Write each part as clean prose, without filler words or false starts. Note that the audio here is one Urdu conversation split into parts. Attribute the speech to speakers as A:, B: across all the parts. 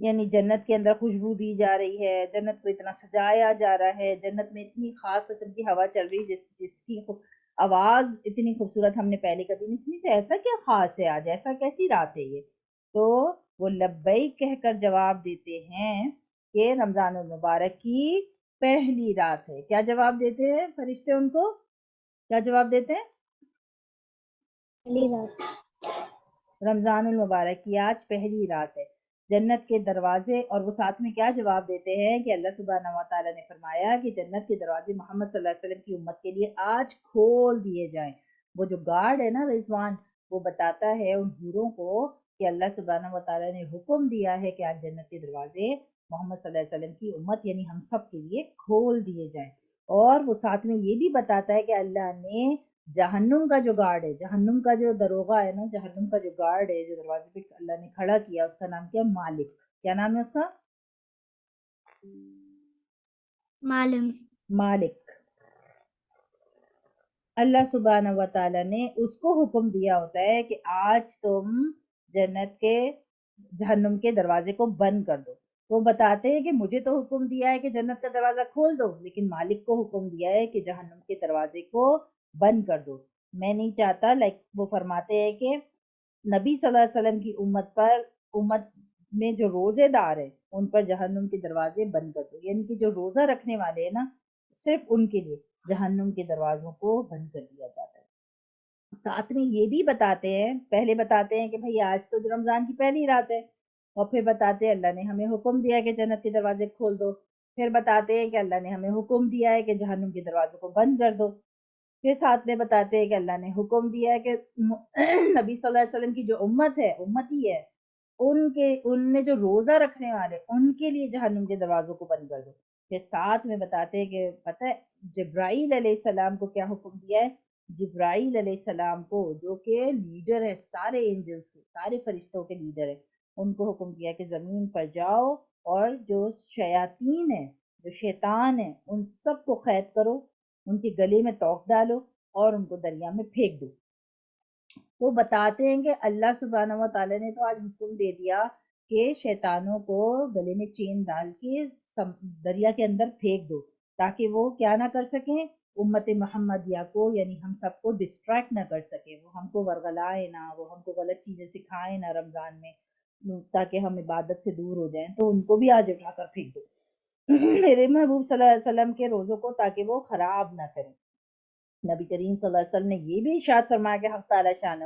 A: یعنی جنت کے اندر خوشبو دی جا رہی ہے، جنت کو اتنا سجایا جا رہا ہے، جنت میں اتنی خاص قسم کی ہوا چل رہی ہے جس کی آواز اتنی خوبصورت ہم نے پہلے کبھی نہیں سنی. تو ایسا کیا خاص ہے آج، ایسا کیسی رات ہے یہ؟ تو وہ لبیک کہہ کر جواب دیتے ہیں کہ رمضان المبارک کی پہلی رات ہے. کیا جواب دیتے ہیں فرشتے ان کو؟ کیا جواب دیتے ہیں؟
B: پہلی رات.
A: رمضان المبارک کی آج پہلی رات ہے، جنت کے دروازے. اور وہ ساتھ میں کیا جواب دیتے ہیں کہ اللہ سبحانہ و تعالیٰ نے فرمایا کہ جنت کے دروازے محمد صلی اللہ علیہ وسلم کی امت کے لیے آج کھول دیے جائیں. وہ جو گارڈ ہے نا رضوان، وہ بتاتا ہے ان حوروں کو کہ اللہ سبحانہ و تعالیٰ نے حکم دیا ہے کہ آج جنت کے دروازے محمد صلی اللہ علیہ وسلم کی امت یعنی ہم سب کے لیے کھول دیے جائیں. اور وہ ساتھ میں یہ بھی بتاتا ہے کہ اللہ نے جہنم کا جو گارڈ ہے، جہنم کا جو دروغہ ہے نا، جہنم کا جو گارڈ ہے جو دروازے پہ اللہ نے کھڑا کیا، اس کا نام کیا؟ مالک. کیا نام ہے اس کا؟ مالک. اللہ سبحانہ و تعالیٰ نے اس کو حکم دیا ہوتا ہے کہ آج تم جنت کے جہنم کے دروازے کو بند کر دو. وہ بتاتے ہیں کہ مجھے تو حکم دیا ہے کہ جنت کا دروازہ کھول دو، لیکن مالک کو حکم دیا ہے کہ جہنم کے دروازے کو بند کر دو. میں نہیں چاہتا، وہ فرماتے ہیں کہ نبی صلی اللہ علیہ وسلم کی امت میں جو روزے دار ہے ان پر جہنم کے دروازے بند کر دو. یعنی کہ جو روزہ رکھنے والے ہیں نا، صرف ان کے لیے جہنم کے دروازوں کو بند کر دیا جاتا ہے. ساتھ میں یہ بھی بتاتے ہیں، پہلے بتاتے ہیں کہ بھئی آج تو رمضان کی پہلی رات ہے، اور پھر بتاتے ہیں اللہ نے ہمیں حکم دیا ہے کہ جنت کے دروازے کھول دو. پھر بتاتے ہیں کہ اللہ نے ہمیں حکم دیا ہے کہ جہنم کے دروازوں کو بند کر دو. پھر ساتھ میں بتاتے ہیں کہ اللہ نے حکم دیا ہے کہ نبی صلی اللہ علیہ وسلم کی جو امت ہے، امتی ہے، ان میں جو روزہ رکھنے والے ان کے لیے جہنم کے دروازوں کو بند کر دو. پھر ساتھ میں بتاتے ہیں کہ پتہ ہے جبرائیل علیہ السلام کو کیا حکم دیا ہے؟ جبرائیل علیہ السلام کو، جو کہ لیڈر ہے سارے اینجلز کے، سارے فرشتوں کے لیڈر ہے، ان کو حکم دیا کہ زمین پر جاؤ اور جو شیاطین ہیں، جو شیطان ہیں، ان سب کو قید کرو، ان کے گلے میں توق ڈالو اور ان کو دریا میں پھینک دو. تو بتاتے ہیں کہ اللہ سبحانہ و تعالیٰ نے تو آج حکم دے دیا کہ شیطانوں کو گلے میں چین ڈال کے دریا کے اندر پھینک دو، تاکہ وہ کیا نہ کر سکیں، امت محمدیہ کو یعنی ہم سب کو ڈسٹریکٹ نہ کر سکیں، وہ ہم کو ورغلائے نہ، وہ ہم کو غلط چیزیں سکھائیں نہ رمضان میں، تاکہ ہم عبادت سے دور ہو جائیں. تو ان کو بھی آج اٹھا کر پھینک دو میرے محبوب صلی اللہ علیہ وسلم کے روزوں کو، تاکہ وہ خراب نہ کریں. نبی کریم صلی اللہ علیہ وسلم نے یہ بھی ارشاد فرمایا کہ حق تعالی شانہ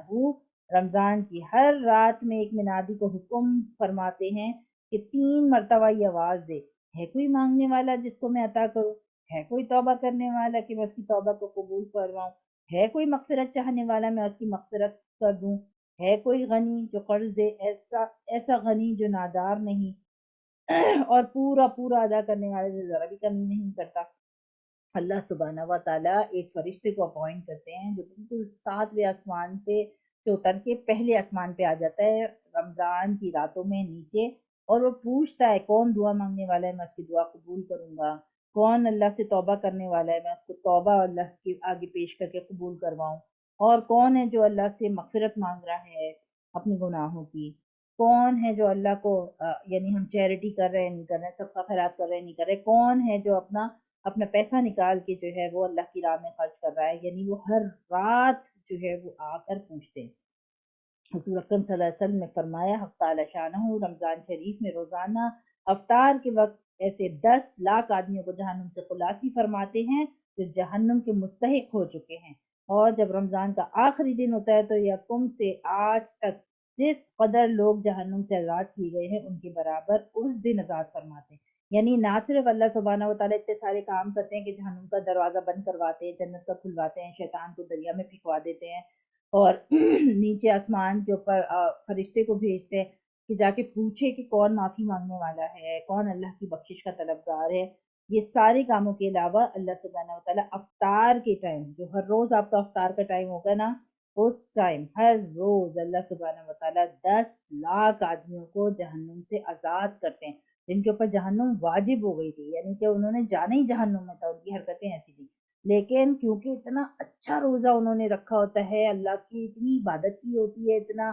A: رمضان کی ہر رات میں ایک منادی کو حکم فرماتے ہیں کہ 3 مرتبہ یہ آواز دے، ہے کوئی مانگنے والا جس کو میں عطا کروں، ہے کوئی توبہ کرنے والا کہ میں اس کی توبہ کو قبول فرماؤں، ہے کوئی مغفرت چاہنے والا میں اس کی مغفرت کر دوں، ہے کوئی غنی جو قرض دے، ایسا غنی جو نادار نہیں اور پورا پورا ادا کرنے والے سے ذرا بھی کمی نہیں کرتا. اللہ سبحانہ و تعالیٰ ایک فرشتے کو اپوائنٹ کرتے ہیں جو بالکل 7ویں آسمان پہ سے اتر کے پہلے آسمان پہ آ جاتا ہے رمضان کی راتوں میں نیچے، اور وہ پوچھتا ہے کون دعا مانگنے والا ہے میں اس کی دعا قبول کروں گا، کون اللہ سے توبہ کرنے والا ہے میں اس کو توبہ اللہ کے آگے پیش کر کے قبول کرواؤں، اور کون ہے جو اللہ سے مغفرت مانگ رہا ہے اپنے گناہوں کی، کون ہے جو اللہ کو یعنی ہم چیریٹی کر رہے ہیں نہیں کر رہے ہیں، صدقہ خیرات کر رہے ہیں نہیں کر رہے، کون ہے جو اپنا پیسہ نکال کے جو ہے وہ اللہ کی راہ میں خرچ کر رہا ہے. یعنی وہ ہر رات جو ہے وہ آ کر پوچھتے ہیں. حضور اکرم صلی اللہ علیہ وسلم نے فرمایا حق تعالی شانہ رمضان شریف میں روزانہ افطار کے وقت ایسے 10 لاکھ آدمیوں کو جہنم سے خلاصی فرماتے ہیں جو جہنم کے مستحق ہو چکے ہیں. اور جب رمضان کا آخری دن ہوتا ہے تو یکم سے آج تک جس قدر لوگ جہنم سے آزاد کیے گئے ہیں ان کے برابر اس دن آزاد فرماتے ہیں. یعنی نہ صرف اللہ سبحانہ و تعالیٰ اتنے سارے کام کرتے ہیں کہ جہنم کا دروازہ بند کرواتے ہیں، جنت کا کھلواتے ہیں، شیطان کو دریا میں پھینکوا دیتے ہیں، اور نیچے آسمان کے اوپر فرشتے کو بھیجتے ہیں کہ جا کے پوچھے کہ کون معافی مانگنے والا ہے، کون اللہ کی بخشش کا طلبگار ہے. یہ سارے کاموں کے علاوہ اللہ سبحانہ و تعالیٰ افطار کے ٹائم، جو ہر روز آپ کا افطار کا ٹائم ہوگا نا، اس ٹائم ہر روز اللہ سبحانہ و تعالیٰ 10 لاکھ آدمیوں کو جہنم سے آزاد کرتے ہیں جن کے اوپر جہنم واجب ہو گئی تھی، یعنی کہ انہوں نے جانا ہی جہنم میں تھا، ان کی حرکتیں ایسی تھیں، لیکن کیونکہ اتنا اچھا روزہ انہوں نے رکھا ہوتا ہے، اللہ کی اتنی عبادت کی ہوتی ہے، اتنا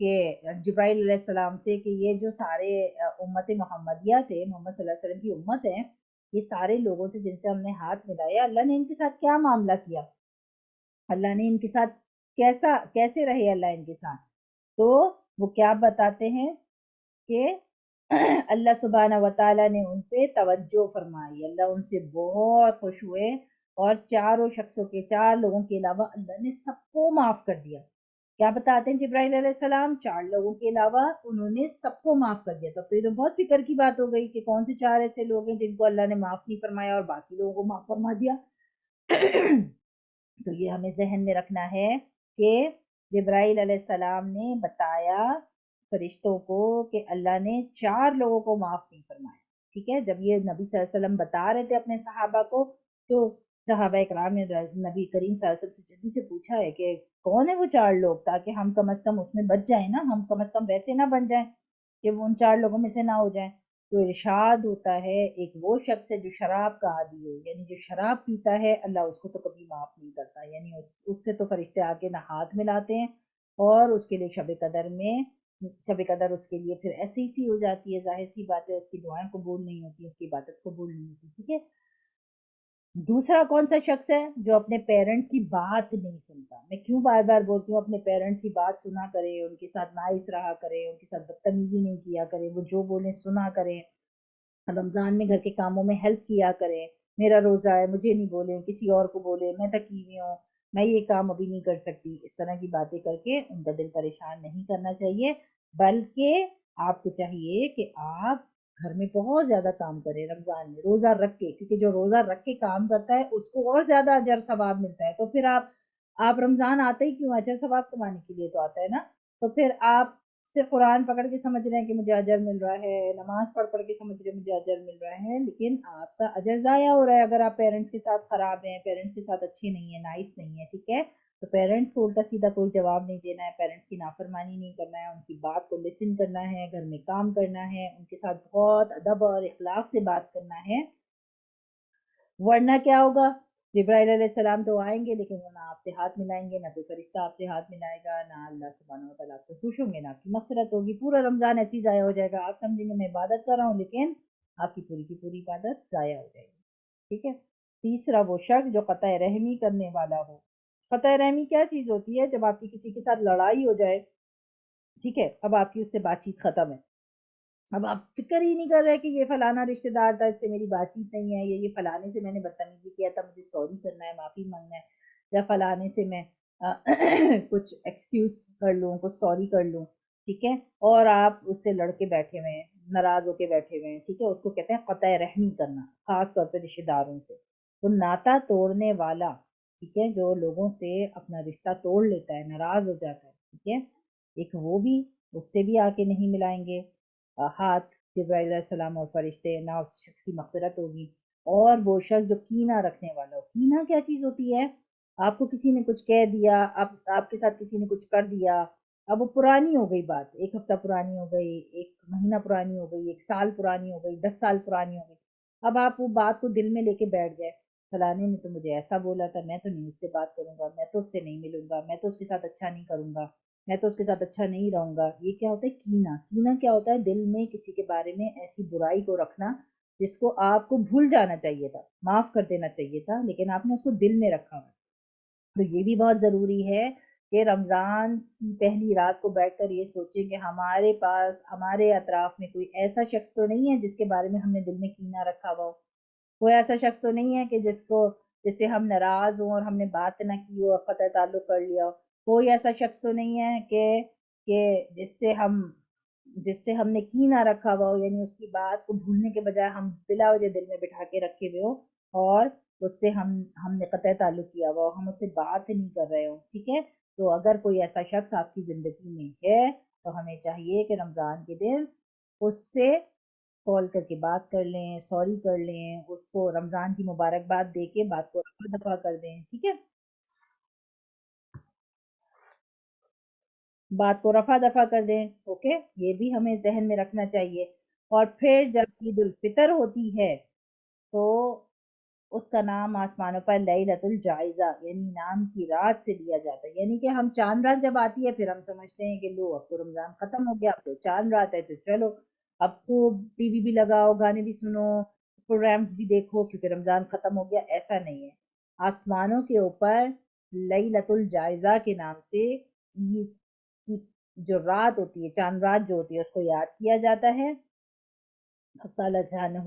A: کہ جبرائیل علیہ السلام سے کہ یہ جو سارے امت محمدیہ تھے، محمد صلی اللہ علیہ وسلم کی امت ہے، یہ سارے لوگوں سے جن سے ہم نے ہاتھ ملایا، اللہ نے ان کے ساتھ کیا معاملہ کیا، اللہ نے ان کے ساتھ کیسے رہے اللہ ان کے ساتھ؟ تو وہ کیا بتاتے ہیں کہ اللہ سبحانہ وتعالیٰ نے ان پہ توجہ فرمائی، اللہ ان سے بہت خوش ہوئے، اور چار لوگوں کے علاوہ اللہ نے سب کو معاف کر دیا۔ کیا بتاتے ہیں جبرائیل علیہ السلام؟ 4 لوگوں کے علاوہ انہوں نے سب کو معاف کر دیا۔ تو یہ تو بہت فکر کی بات ہو گئی کہ کون سے 4 ایسے لوگ ہیں جن کو اللہ نے معاف نہیں فرمایا اور باقی لوگوں کو معاف فرما دیا۔ تو یہ ہمیں ذہن میں رکھنا ہے کہ جبرائیل علیہ السلام نے بتایا فرشتوں کو کہ اللہ نے 4 لوگوں کو معاف نہیں فرمایا، ٹھیک ہے۔ جب یہ نبی صلی اللہ علیہ وسلم بتا رہے تھے اپنے صحابہ کو، تو صحابہ اکرام نے نبی کریم صلی اللہ علیہ وسلم سے جلدی سے پوچھا ہے کہ کون ہے وہ 4 لوگ، تاکہ ہم کم از کم اس میں بچ جائیں نا، ہم کم از کم ویسے نہ بن جائیں کہ وہ ان 4 لوگوں میں سے نہ ہو جائیں۔ تو ارشاد ہوتا ہے ایک وہ شخص ہے جو شراب کا عادی ہو، یعنی جو شراب پیتا ہے اللہ اس کو تو کبھی معاف نہیں کرتا، یعنی اس سے تو فرشتے آ کے نہ ہاتھ ملاتے ہیں، اور اس کے لیے شب قدر اس کے لیے پھر ایسی سی ہو جاتی ہے، ظاہر سی بات ہے، اس کی دعائیں قبول نہیں ہوتی، اس کی عبادت قبول نہیں ہوتی، ٹھیک ہے۔ دوسرا کون سا شخص ہے جو اپنے پیرنٹس کی بات نہیں سنتا؟ میں کیوں بار بار بولتی ہوں اپنے پیرنٹس کی بات سنا کرے، ان کے ساتھ نائس رہا کرے، ان کے ساتھ بدتمیزی نہیں کیا کرے، وہ جو بولیں سنا کریں، رمضان میں گھر کے کاموں میں ہیلپ کیا کریں، میرا روزہ ہے مجھے نہیں بولیں، کسی اور کو بولیں میں تھکی ہوئی ہوں، میں یہ کام ابھی نہیں کر سکتی، اس طرح کی باتیں کر کے ان کا دل پریشان نہیں کرنا چاہیے، بلکہ آپ کو چاہیے کہ آپ گھر میں بہت زیادہ کام کریں رمضان میں روزہ رکھ کے، کیونکہ جو روزہ رکھ کے کام کرتا ہے اس کو اور زیادہ اجر ثواب ملتا ہے۔ تو پھر آپ رمضان آتے ہی کیوں؟ اجر ثواب کمانے کے لیے تو آتا ہے نا۔ تو پھر آپ صرف قرآن پکڑ کے سمجھ رہے ہیں کہ مجھے اجر مل رہا ہے، نماز پڑھ کے سمجھ رہے ہیں مجھے اجر مل رہا ہے، لیکن آپ کا اجر ضائع ہو رہا ہے اگر آپ پیرنٹس کے ساتھ خراب ہیں، پیرنٹس کے ساتھ اچھے نہیں ہیں، نائس نہیں ہیں، ٹھیک ہے۔ تو پیرنٹس کو الٹا سیدھا کوئی جواب نہیں دینا ہے، پیرنٹس کی نافرمانی نہیں کرنا ہے، ان کی بات کو لسن کرنا ہے، گھر میں کام کرنا ہے، ان کے ساتھ بہت ادب اور اخلاق سے بات کرنا ہے، ورنہ کیا ہوگا؟ جبرائیل علیہ السلام تو آئیں گے لیکن وہ نہ آپ سے ہاتھ ملائیں گے، نہ کوئی فرشتہ آپ سے ہاتھ ملائے گا، نہ اللہ سبحانہ و تعالیٰ آپ سے خوش ہوں گے، نہ آپ کی مغفرت ہوگی، پورا رمضان ایسے ہی ضائع ہو جائے گا، آپ سمجھیں گے میں عبادت کر رہا ہوں لیکن آپ کی پوری عبادت ضائع ہو جائے گی، ٹھیک ہے۔ تیسرا وہ شخص جو قطع رحمی کرنے والا ہو۔ قطع رحمی کیا چیز ہوتی ہے؟ جب آپ کی کسی کے ساتھ لڑائی ہو جائے، ٹھیک ہے، اب آپ کی اس سے بات چیت ختم ہے، اب آپ فکر ہی نہیں کر رہے کہ یہ فلانا رشتہ دار تھا، اس سے میری بات چیت نہیں ہے، یہ فلانے سے میں نے بدتمیزی کیا تھا، مجھے سوری کرنا ہے، معافی مانگنا ہے، یا فلانے سے میں کچھ ایکسکیوز کر لوں، کچھ سوری کر لوں، ٹھیک ہے، اور آپ اس سے لڑ کے بیٹھے ہوئے ہیں، ناراض ہو کے بیٹھے ہوئے ہیں، ٹھیک ہے، اس کو کہتے ہیں قطع رحمی کرنا، خاص طور پہ رشتہ داروں سے۔ تو ناتا توڑنے والا، ٹھیک ہے، جو لوگوں سے اپنا رشتہ توڑ لیتا ہے، ناراض ہو جاتا ہے، ٹھیک ہے، ایک وہ بھی، اس سے بھی آ کے نہیں ملائیں گے ہاتھ جبرائیل علیہ السلام اور فرشتے، نہ اس شخص کی مغفرت ہوگی۔ اور وہ شخص جو کینہ رکھنے والا ہو۔ کینہ کیا چیز ہوتی ہے؟ آپ کو کسی نے کچھ کہہ دیا، آپ کے ساتھ کسی نے کچھ کر دیا، اب وہ پرانی ہو گئی بات، 1 ہفتہ پرانی ہو گئی، 1 مہینہ پرانی ہو گئی، 1 سال پرانی ہو گئی، 10 سال پرانی ہو گئی، اب آپ وہ بات کو دل میں لے کے بیٹھ گئے، فلانے نے تو مجھے ایسا بولا تھا، میں تو نہیں اس سے بات کروں گا، میں تو اس سے نہیں ملوں گا، میں تو اس کے ساتھ اچھا نہیں کروں گا، میں تو اس کے ساتھ اچھا نہیں رہوں گا۔ یہ کیا ہوتا ہے؟ کینہ۔ کینہ کیا ہوتا ہے؟ دل میں کسی کے بارے میں ایسی برائی کو رکھنا جس کو آپ کو بھول جانا چاہیے تھا، معاف کر دینا چاہیے تھا، لیکن آپ نے اس کو دل میں رکھا ہوا۔ تو یہ بھی بہت ضروری ہے کہ رمضان کی پہلی رات کو بیٹھ کر یہ سوچیں کہ ہمارے پاس، ہمارے اطراف میں کوئی ایسا شخص تو نہیں ہے جس کے بارے میں ہم نے دل میں کینہ رکھا ہوا ہو، کوئی ایسا شخص تو نہیں ہے کہ جس سے ہم ناراض ہوں اور ہم نے بات نہ کی ہو اور قطع تعلق کر لیا ہو، کوئی ایسا شخص تو نہیں ہے کہ جس سے ہم نے کینہ رکھا ہوا ہو، یعنی اس کی بات کو بھولنے کے بجائے ہم بلا وجہ دل میں بٹھا کے رکھے ہوئے ہو، اور اس سے ہم نے قطع تعلق کیا ہوا ہو، ہم اس سے بات نہیں کر رہے ہو، ٹھیک ہے۔ تو اگر کوئی ایسا شخص آپ کی زندگی میں ہے تو ہمیں چاہیے کہ رمضان کے دن اس سے کال کر کے بات کر لیں، سوری کر لیں، اس کو رمضان کی مبارکباد دے کے بات کو رفع دفع کر دیں، ٹھیک ہے، بات کو رفع دفع کر دیں، اوکے، یہ بھی ہمیں ذہن میں رکھنا چاہیے۔ اور پھر جب عید الفطر ہوتی ہے تو اس کا نام آسمانوں پر لیلۃ الجائزہ یعنی انعام کی رات سے لیا جاتا ہے. یعنی کہ ہم چاند رات جب آتی ہے پھر ہم سمجھتے ہیں کہ لو اب تو رمضان ختم ہو گیا, اب تو چاند رات ہے تو چلو اب تو ٹی وی بھی لگاؤ, گانے بھی سنو, پروگرامز بھی دیکھو کیونکہ رمضان ختم ہو گیا. ایسا نہیں ہے. آسمانوں کے اوپر لیلۃ الجائزہ کے نام سے عید کی جو رات ہوتی ہے, چاند رات جو ہوتی ہے, اس کو یاد کیا جاتا ہے. اللہ تعالیٰ جانہ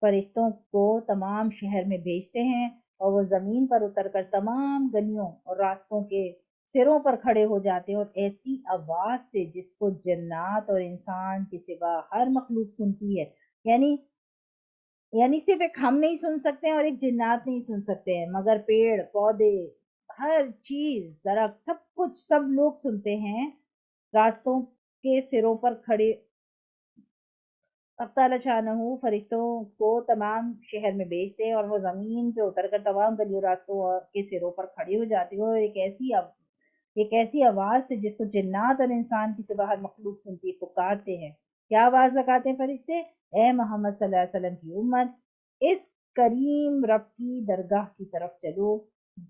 A: فرشتوں کو تمام شہر میں بھیجتے ہیں اور وہ زمین پر اتر کر تمام گلیوں اور راستوں کے سروں پر کھڑے ہو جاتے ہیں اور ایسی آواز سے جس کو جنات اور انسان کے سوا ہر مخلوق سنتی ہے. یعنی صرف ایک ہم نہیں سن سکتے ہیں اور ایک جنات نہیں سن سکتے ہیں, مگر پیڑ پودے ہر چیز درخت سب کچھ سب لوگ سنتے ہیں. راستوں کے سروں پر کھڑے تعالیٰ شانہ فرشتوں کو تمام شہر میں بھیجتے ہیں اور وہ زمین پہ اتر کر تمام گلیوں راستوں کے سروں پر کھڑے ہو جاتے ہیں اور ایک ایسی آواز سے جس کو جنات اور انسان کی سے باہر مخلوق سنتی ہے پکارتے ہیں. کیا آواز لگاتے ہیں فرشتے؟ اے محمد صلی اللہ علیہ وسلم کی امت, اس کریم رب کی درگاہ کی طرف چلو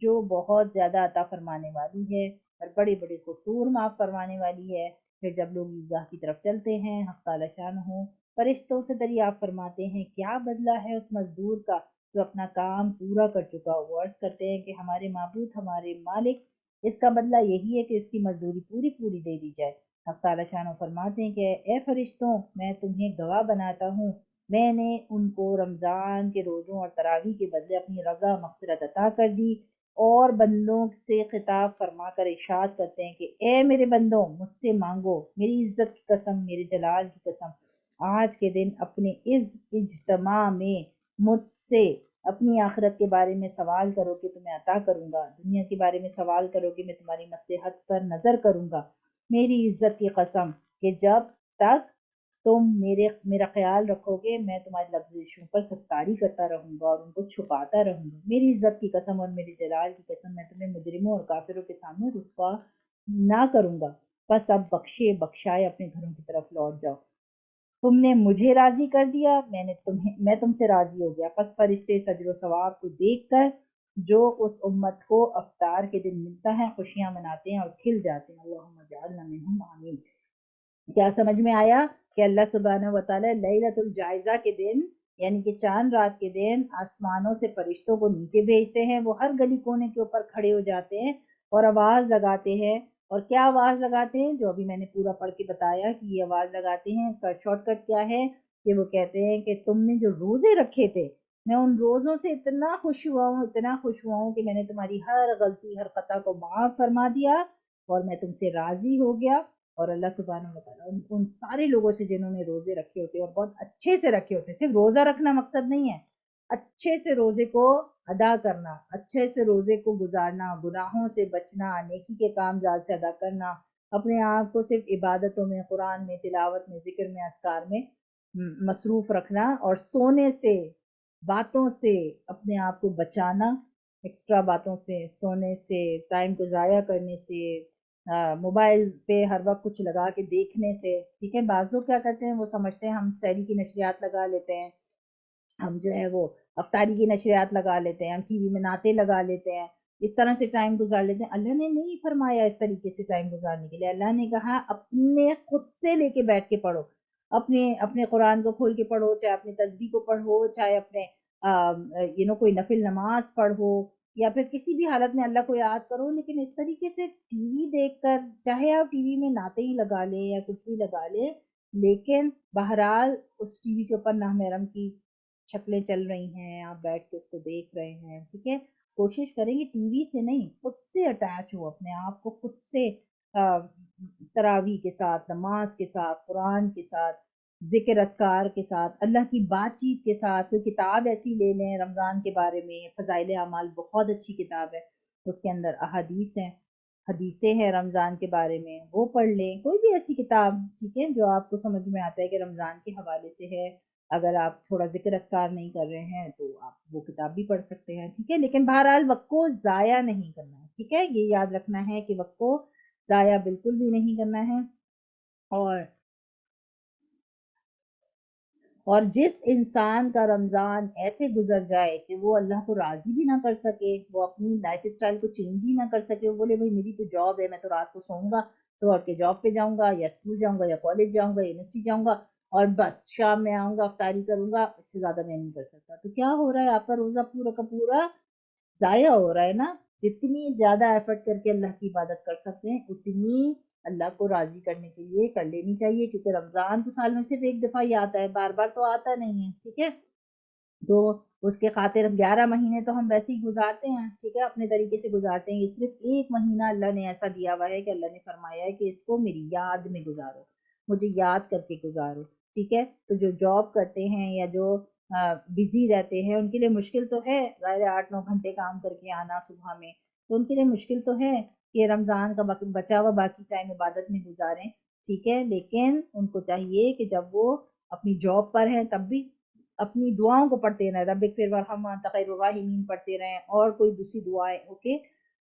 A: جو بہت زیادہ عطا فرمانے والی ہے اور بڑے بڑے قصور معاف فرمانے والی ہے. پھر جب لوگ عیدگاہ کی طرف چلتے ہیں حق تعالیٰ شانہ فرشتوں سے دریافت فرماتے ہیں کیا بدلہ ہے اس مزدور کا جو اپنا کام پورا کر چکا ہو. عرض کرتے ہیں کہ ہمارے معبود, ہمارے مالک, اس کا بدلہ یہی ہے کہ اس کی مزدوری پوری پوری دے دی جائے. حق تعالیٰ شانہ فرماتے ہیں کہ اے فرشتوں, میں تمہیں گواہ بناتا ہوں, میں نے ان کو رمضان کے روزوں اور تراویح کے بدلے اپنی رضا مغفرت عطا کر دی. اور بندوں سے خطاب فرما کر ارشاد کرتے ہیں کہ اے میرے بندوں, مجھ سے مانگو, میری عزت کی قسم, میرے جلال کی قسم, آج کے دن اپنے اس اجتماع میں مجھ سے اپنی آخرت کے بارے میں سوال کرو کہ تمہیں عطا کروں گا, دنیا کے بارے میں سوال کرو کہ میں تمہاری مصلحت پر نظر کروں گا. میری عزت کی قسم کہ جب تک تم میرا خیال رکھو گے میں تمہاری لفظوں پر ستاری کرتا رہوں گا اور ان کو چھپاتا رہوں گا. میری عزت کی قسم اور میری جلال کی قسم, میں تمہیں مجرموں اور کافروں کے سامنے رسوا نہ کروں گا. بس اب بخشے بخشائے اپنے گھروں کی طرف لوٹ جاؤ. تم نے مجھے راضی کر دیا, میں تم سے راضی ہو گیا. پس فرشتے اس اجر و ثواب کو دیکھ کر جو اس امت کو افطار کے دن ملتا ہے خوشیاں مناتے ہیں اور کھل جاتے ہیں. اللہم اجعلنا منہم, آمین. کیا سمجھ میں آیا کہ اللہ سبحانہ وتعالی لیلۃ الجائزہ کے دن یعنی کہ چاند رات کے دن آسمانوں سے فرشتوں کو نیچے بھیجتے ہیں, وہ ہر گلی کونے کے اوپر کھڑے ہو جاتے ہیں اور آواز لگاتے ہیں. اور کیا آواز لگاتے ہیں جو ابھی میں نے پورا پڑھ کے بتایا کہ یہ آواز لگاتے ہیں, اس کا شارٹ کٹ کیا ہے کہ وہ کہتے ہیں کہ تم نے جو روزے رکھے تھے میں ان روزوں سے اتنا خوش ہوا ہوں کہ میں نے تمہاری ہر غلطی ہر خطا کو معاف فرما دیا اور میں تم سے راضی ہو گیا. اور اللہ سبحانہ وتعالیٰ ان سارے لوگوں سے جنہوں نے روزے رکھے ہوتے اور بہت اچھے سے رکھے ہوتے, صرف روزہ رکھنا مقصد نہیں ہے, اچھے سے روزے کو ادا کرنا, اچھے سے روزے کو گزارنا, گناہوں سے بچنا, نیکی کے کام زیادہ سے ادا کرنا, اپنے آپ کو صرف عبادتوں میں, قرآن میں, تلاوت میں, ذکر میں, اذکار میں مصروف رکھنا اور سونے سے, باتوں سے اپنے آپ کو بچانا, ایکسٹرا باتوں سے, سونے سے, ٹائم کو ضائع کرنے سے, موبائل پہ ہر وقت کچھ لگا کے دیکھنے سے. ٹھیک ہے, بعض لوگ کیا کرتے ہیں وہ سمجھتے ہیں ہم سحری کی نشریات لگا لیتے ہیں, ہم جو ہے وہ افطاری کی نشریات لگا لیتے ہیں, ہم ٹی وی میں نعتیں لگا لیتے ہیں, اس طرح سے ٹائم گزار لیتے ہیں. اللہ نے نہیں فرمایا اس طریقے سے ٹائم گزارنے کے لیے. اللہ نے کہا اپنے خود سے لے کے بیٹھ کے پڑھو, اپنے قرآن کو کھول کے پڑھو, چاہے اپنے تسبیح کو پڑھو, چاہے اپنے کوئی نفل نماز پڑھو, یا پھر کسی بھی حالت میں اللہ کو یاد کرو. لیکن اس طریقے سے ٹی وی دیکھ کر, چاہے آپ ٹی وی میں نعتیں ہی لگا لیں یا کچھ بھی لگا لیں, لیکن بہرحال اس ٹی وی کے اوپر نامحرم کی شکلیں چل رہی ہیں, آپ بیٹھ کے اس کو دیکھ رہے ہیں. ٹھیک ہے, کوشش کریں گے ٹی وی سے نہیں, خود سے اٹیچ ہو, اپنے آپ کو خود سے تراویح کے ساتھ, نماز کے ساتھ, قرآن کے ساتھ, ذکر اذکار کے ساتھ, اللہ کی بات چیت کے ساتھ. کوئی کتاب ایسی لے لیں رمضان کے بارے میں, فضائل اعمال بہت اچھی کتاب ہے, اس کے اندر احادیث ہیں, حدیثیں ہیں رمضان کے بارے میں, وہ پڑھ لیں. کوئی بھی ایسی کتاب, ٹھیک ہے, جو آپ کو سمجھ میں آتا ہے کہ رمضان کے حوالے سے ہے. اگر آپ تھوڑا ذکر اذکار نہیں کر رہے ہیں تو آپ وہ کتاب بھی پڑھ سکتے ہیں. ٹھیک ہے, لیکن بہرحال وقت کو ضائع نہیں کرنا ہے. ٹھیک ہے, یہ یاد رکھنا ہے کہ وقت کو ضائع بالکل بھی نہیں کرنا ہے. اور اور جس انسان کا رمضان ایسے گزر جائے کہ وہ اللہ کو راضی بھی نہ کر سکے، وہ اپنی لائف اسٹائل کو چینج ہی نہ کر سکے، وہ بولے بھائی میری تو جاب ہے، میں تو رات کو سوؤں گا، تو کے جاب پہ جاؤں گا یا اسکول جاؤں گا یا کالج جاؤں گا یونیورسٹی جاؤں گا اور بس شام میں آؤں گا افطاری کروں گا، اس سے زیادہ میں نہیں کر سکتا، تو کیا ہو رہا ہے؟ آپ کا روزہ پورا کا پورا ضائع ہو رہا ہے نا۔ جتنی زیادہ ایفرٹ کر کے اللہ کی عبادت کر سکتے ہیں اتنی اللہ کو راضی کرنے کے لیے کر لینی چاہیے، کیونکہ رمضان تو سال میں صرف ایک دفعہ ہی آتا ہے، بار بار تو آتا نہیں ہے، ٹھیک ہے؟ تو اس کے خاطر 11 مہینے تو ہم ویسے ہی گزارتے ہیں، ٹھیک ہے، اپنے طریقے سے گزارتے ہیں، یہ صرف ایک مہینہ اللہ نے ایسا دیا ہوا ہے کہ اللہ نے فرمایا ہے کہ اس کو میری یاد میں گزارو، مجھے یاد کر کے گزارو، ٹھیک ہے؟ تو جو جاب کرتے ہیں یا جو بزی رہتے ہیں ان کے لیے مشکل تو ہے، ظاہر 8-9 گھنٹے کام کر کے آنا صبح میں، تو ان کے لیے مشکل تو ہے کہ رمضان کا بچا ہوا باقی ٹائم عبادت میں گزاریں، ٹھیک ہے، لیکن ان کو چاہیے کہ جب وہ اپنی جاب پر ہیں تب بھی اپنی دعاؤں کو پڑھتے رہیں، رب اغفر وارحم وانت خیر الراحمین پڑھتے رہیں، اور کوئی دوسری دعائیں اوکے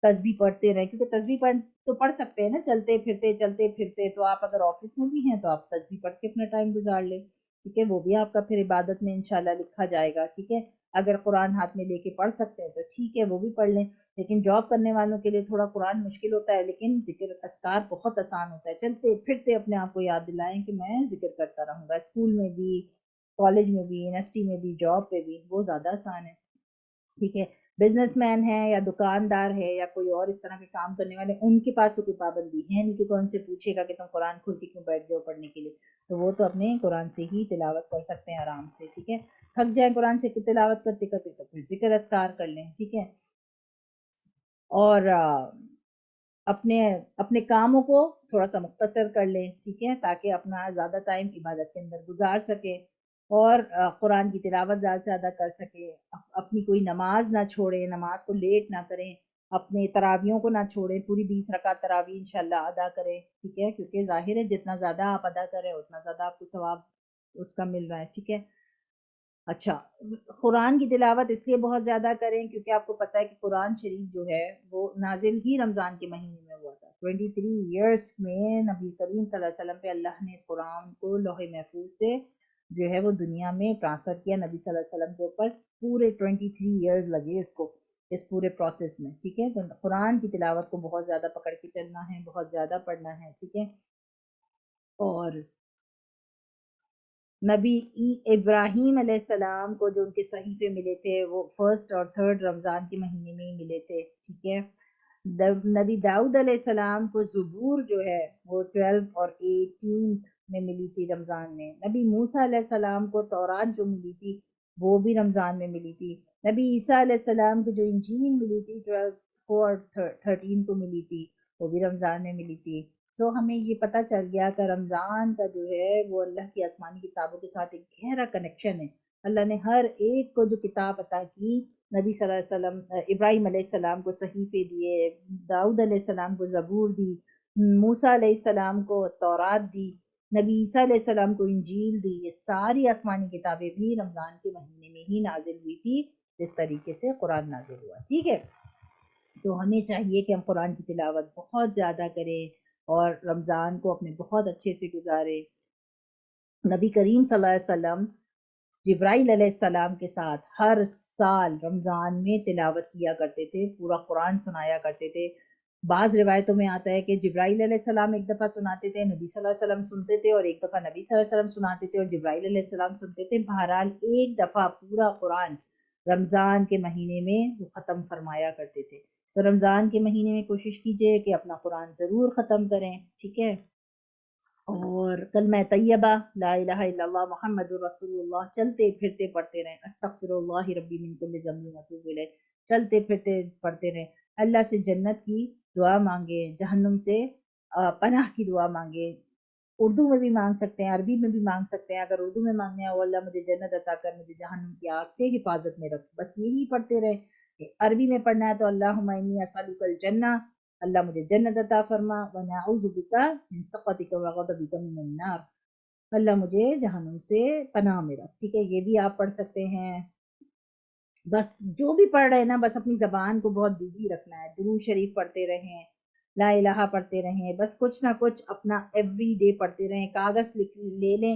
A: تسبیح پڑھتے رہیں، کیونکہ تسبیح تو پڑھ سکتے ہیں نا چلتے پھرتے، تو آپ اگر آفس میں بھی ہیں تو آپ تسبیح پڑھ کے اپنا ٹائم گزار لیں، ٹھیک ہے، وہ بھی آپ کا پھر عبادت میں انشاءاللہ لکھا جائے گا، ٹھیک ہے۔ اگر قرآن ہاتھ میں لے کے پڑھ سکتے ہیں تو ٹھیک ہے، وہ بھی پڑھ لیں، لیکن جاب کرنے والوں کے لیے تھوڑا قرآن مشکل ہوتا ہے، لیکن ذکر اذکار بہت آسان ہوتا ہے، چلتے پھرتے اپنے آپ کو یاد دلائیں کہ میں ذکر کرتا رہوں گا، اسکول میں بھی، کالج میں بھی، یونیورسٹی میں بھی، جاب پہ بھی، وہ زیادہ آسان ہے، ٹھیک ہے۔ بزنس مین ہے یا دکاندار ہے یا کوئی اور اس طرح کے کام کرنے والے، ان کے پاس تو کوئی پابندی ہے نہیں کہ کون سے پوچھے گا کہ تم قرآن کھول کے کیوں بیٹھ جاؤ پڑھنے کے لیے، تو وہ تو اپنے قرآن سے ہی تلاوت کر سکتے ہیں آرام سے، ٹھیک ہے۔ تھک جائیں قرآن سے تلاوت کرتے کرتے تو پھر ذکر اذکار کر لیں، ٹھیک ہے۔ اور اپنے اپنے کاموں کو تھوڑا سا مختصر کر لیں، ٹھیک ہے، تاکہ اپنا زیادہ ٹائم عبادت کے اندر گزار سکیں اور قرآن کی تلاوت زیادہ سے زیادہ کر سکیں، اپنی کوئی نماز نہ چھوڑیں، نماز کو لیٹ نہ کریں، اپنے تراویحوں کو نہ چھوڑیں، پوری 20 رکعت تراویح انشاءاللہ ادا کریں، ٹھیک ہے، کیونکہ ظاہر ہے جتنا زیادہ آپ ادا کریں اتنا زیادہ آپ کو ثواب اس کا مل رہا ہے، ٹھیک ہے۔ اچھا، قرآن کی تلاوت اس لیے بہت زیادہ کریں کیونکہ آپ کو پتہ ہے کہ قرآن شریف جو ہے وہ نازل ہی رمضان کے مہینے میں ہوا تھا، 23 ایئرس میں نبی کریم صلی اللہ علیہ وسلم پہ اللہ نے اس قرآن کو لوح محفوظ سے جو ہے وہ دنیا میں ٹرانسفر کیا، نبی صلی اللہ علیہ وسلم کے اوپر پورے 23 ایئرز لگے اس کو، اس پورے پروسیس میں، ٹھیک ہے۔ تو قرآن کی تلاوت کو بہت زیادہ پکڑ کے چلنا ہے، بہت زیادہ پڑھنا ہے، ٹھیک ہے۔ اور نبی ابراہیم علیہ السلام کو جو ان کے صحیفے ملے تھے وہ 1 اور 3 رمضان کے مہینے میں ہی ملے تھے، ٹھیک ہے۔ نبی داؤد علیہ السلام کو زبور جو ہے وہ 12 اور 18 میں ملی تھی رمضان میں، نبی موسیٰ علیہ السلام کو تورات جو ملی تھی وہ بھی رمضان میں ملی تھی، نبی عیسیٰ علیہ السلام کو جو انجیل ملی تھی 12 اور 13 کو ملی تھی وہ بھی رمضان میں ملی تھی، تو ہمیں یہ پتہ چل گیا کہ رمضان کا جو ہے وہ اللہ کی آسمانی کتابوں کے ساتھ ایک گہرا کنیکشن ہے، اللہ نے ہر ایک کو جو کتاب عطا کی، نبی صلی اللہ علیہ وسلم ابراہیم علیہ السلام کو صحیفے دیے، داؤد علیہ السلام کو زبور دی، موسیٰ علیہ السلام کو تورات دی، نبی عیسیٰ علیہ السلام کو انجیل دی، یہ ساری آسمانی کتابیں بھی رمضان کے مہینے میں ہی نازل ہوئی تھی جس طریقے سے قرآن نازل ہوا، ٹھیک ہے۔ تو ہمیں چاہیے کہ ہم قرآن کی تلاوت بہت زیادہ کریں اور رمضان کو اپنے بہت اچھے سے گزارے۔ نبی کریم صلی اللہ علیہ وسلم جبرائیل علیہ السلام کے ساتھ ہر سال رمضان میں تلاوت کیا کرتے تھے، پورا قرآن سنایا کرتے تھے، بعض روایتوں میں آتا ہے کہ جبرائیل علیہ السلام ایک دفعہ سناتے تھے، نبی صلی اللہ علیہ وسلم سنتے تھے، اور ایک دفعہ نبی صلی اللہ علیہ وسلم سناتے تھے اور جبرائیل علیہ السلام سنتے تھے، بہرحال ایک دفعہ پورا قرآن رمضان کے مہینے میں وہ ختم فرمایا کرتے تھے، تو رمضان کے مہینے میں کوشش کیجئے کہ اپنا قرآن ضرور ختم کریں، ٹھیک ہے۔ اور کلمہ طیبہ لا الہ الا اللہ محمد رسول اللہ چلتے پھرتے پڑھتے رہیں، استغفر اللہ ربی من کل ذنب واتوب الیہ، چلتے پھرتے پڑھتے رہیں، اللہ سے جنت کی دعا مانگے، جہنم سے پناہ کی دعا مانگے، اردو میں بھی مانگ سکتے ہیں، عربی میں بھی مانگ سکتے ہیں، اگر اردو میں مانگنے ہیں وہ اللہ مجھے جنت عطا کر، مجھے جہنم کی آگ سے حفاظت میں رکھ، بس یہی پڑھتے رہے۔ عربی میں پڑھنا ہے تو اللہم انی اسألک الجنہ، اللہ مجھے جنت عطا فرما، ونعوذ بک من سخطک وغضبک من النار، اللہ مجھے جہنم سے پناہ میں رکھ، ٹھیک ہے، یہ بھی آپ پڑھ سکتے ہیں۔ بس جو بھی پڑھ رہے ہیں نا بس اپنی زبان کو بہت بیزی رکھنا ہے، درود شریف پڑھتے رہیں، لا الہ پڑھتے رہیں، بس کچھ نہ کچھ اپنا ایوری ڈے پڑھتے رہیں، کاغذ لے لیں،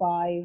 A: 5,